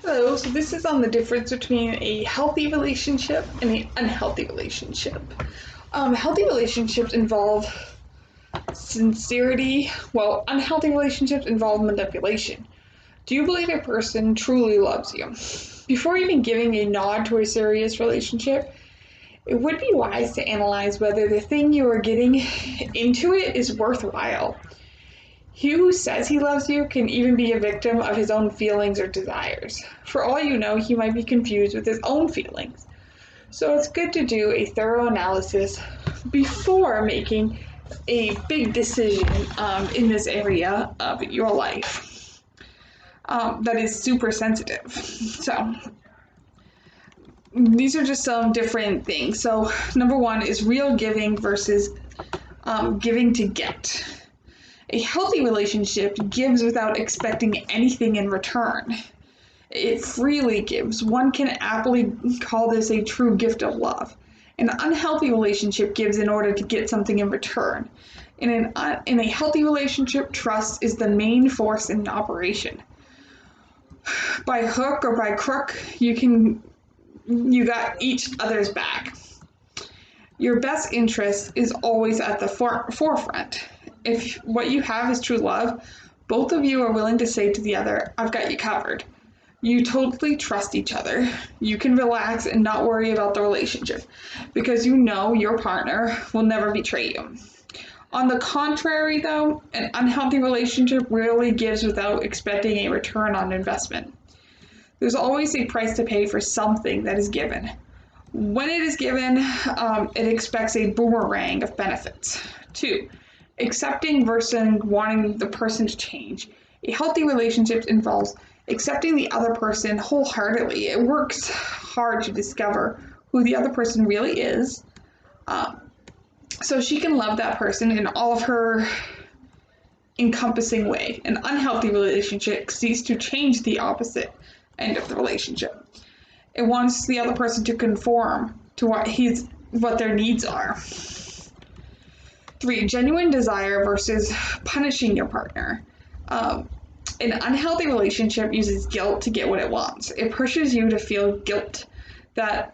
Hello, so this is on the difference between a healthy relationship and an unhealthy relationship. Healthy relationships involve sincerity, while unhealthy relationships involve manipulation. Do you believe a person truly loves you? Before even giving a nod to a serious relationship, it would be wise to analyze whether the thing you are getting into it is worthwhile. He who says he loves you can even be a victim of his own feelings or desires. For all you know, he might be confused with his own feelings. So it's good to do a thorough analysis before making a big decision in this area of your life that is super sensitive. So these are just some different things. So number one is real giving versus giving to get. A healthy relationship gives without expecting anything in return. It freely gives. One can aptly call this a true gift of love. An unhealthy relationship gives in order to get something in return. In a healthy relationship, trust is the main force in operation. By hook or by crook, you got each other's back. Your best interest is always at the forefront. If what you have is true love, both of you are willing to say to the other, I've got you covered. You totally trust each other. You can relax and not worry about the relationship because you know your partner will never betray you. On the contrary, though, an unhealthy relationship rarely gives without expecting a return on investment. There's always a price to pay for something that is given. When it is given, it expects a boomerang of benefits. 2. Accepting versus wanting the person to change. A healthy relationship involves accepting the other person wholeheartedly. It works hard to discover who the other person really is, so she can love that person in all of her encompassing way. An unhealthy relationship seeks to change the opposite end of the relationship. It wants the other person to conform to what their needs are. 3. Genuine desire versus punishing your partner. An unhealthy relationship uses guilt to get what it wants. It pushes you to feel guilt. That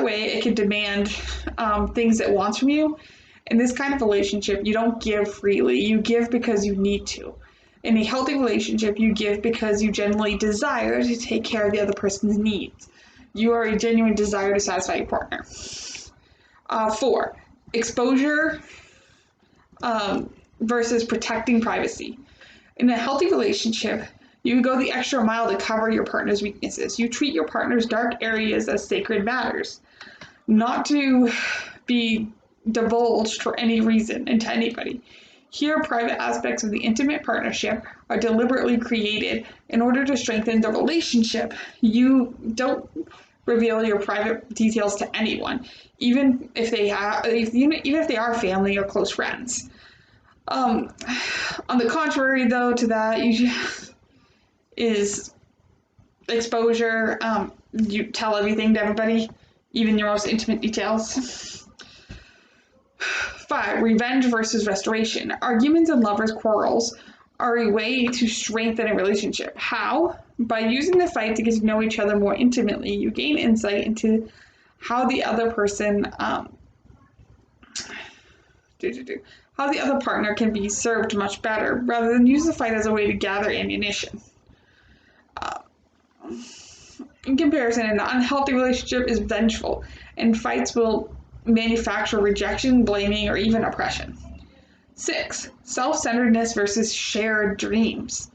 way it can demand things it wants from you. In this kind of relationship, you don't give freely. You give because you need to. In a healthy relationship, you give because you genuinely desire to take care of the other person's needs. You are a genuine desire to satisfy your partner. 4. Exposure versus protecting privacy. In a healthy relationship, you go the extra mile to cover your partner's weaknesses. You treat your partner's dark areas as sacred matters, not to be divulged for any reason and to anybody. Here, private aspects of the intimate partnership are deliberately created in order to strengthen the relationship. You don't reveal your private details to anyone, even if they are family or close friends. On the contrary, though, to that is exposure. You tell everything to everybody, even your most intimate details. 5. Revenge versus restoration. Arguments and lovers' quarrels are a way to strengthen a relationship. How? By using the fight to get to know each other more intimately, you gain insight into how the other person, how the other partner can be served much better, rather than use the fight as a way to gather ammunition. In comparison, an unhealthy relationship is vengeful, and fights will manufacture rejection, blaming, or even oppression. 6. Self-centeredness versus shared dreams.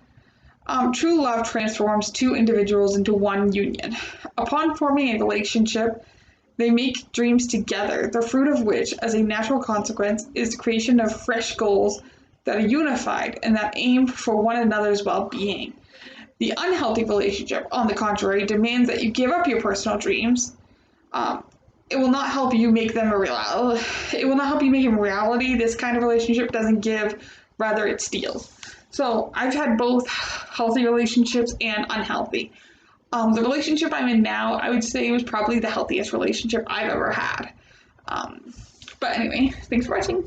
True love transforms two individuals into one union. Upon forming a relationship, they make dreams together, the fruit of which, as a natural consequence, is the creation of fresh goals that are unified and that aim for one another's well-being. The unhealthy relationship, on the contrary, demands that you give up your personal dreams. It will not help you make them a reality. It will not help you make them a reality. This kind of relationship doesn't give, rather it steals. So I've had both healthy relationships and unhealthy. The relationship I'm in now, I would say was probably the healthiest relationship I've ever had. But anyway, thanks for watching.